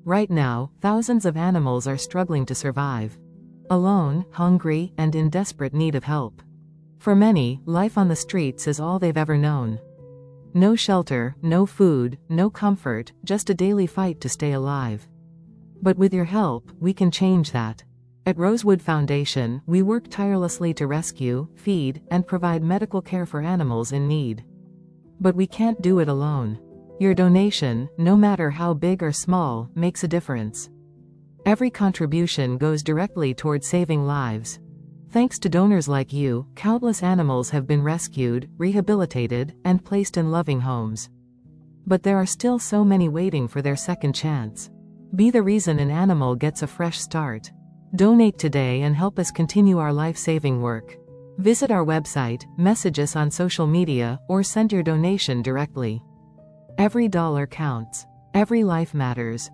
Right now, thousands of animals are struggling to survive. Alone, hungry, and in desperate need of help. For many, life on the streets is all they've ever known. No shelter, no food, no comfort, just a daily fight to stay alive. But with your help, we can change that. At Rosewood Foundation, we work tirelessly to rescue, feed, and provide medical care for animals in need. But we can't do it alone. Your donation, no matter how big or small, makes a difference. Every contribution goes directly toward saving lives. Thanks to donors like you, countless animals have been rescued, rehabilitated, and placed in loving homes. But there are still so many waiting for their second chance. Be the reason an animal gets a fresh start. Donate today and help us continue our life-saving work. Visit our website, message us on social media, or send your donation directly. Every dollar counts. Every life matters.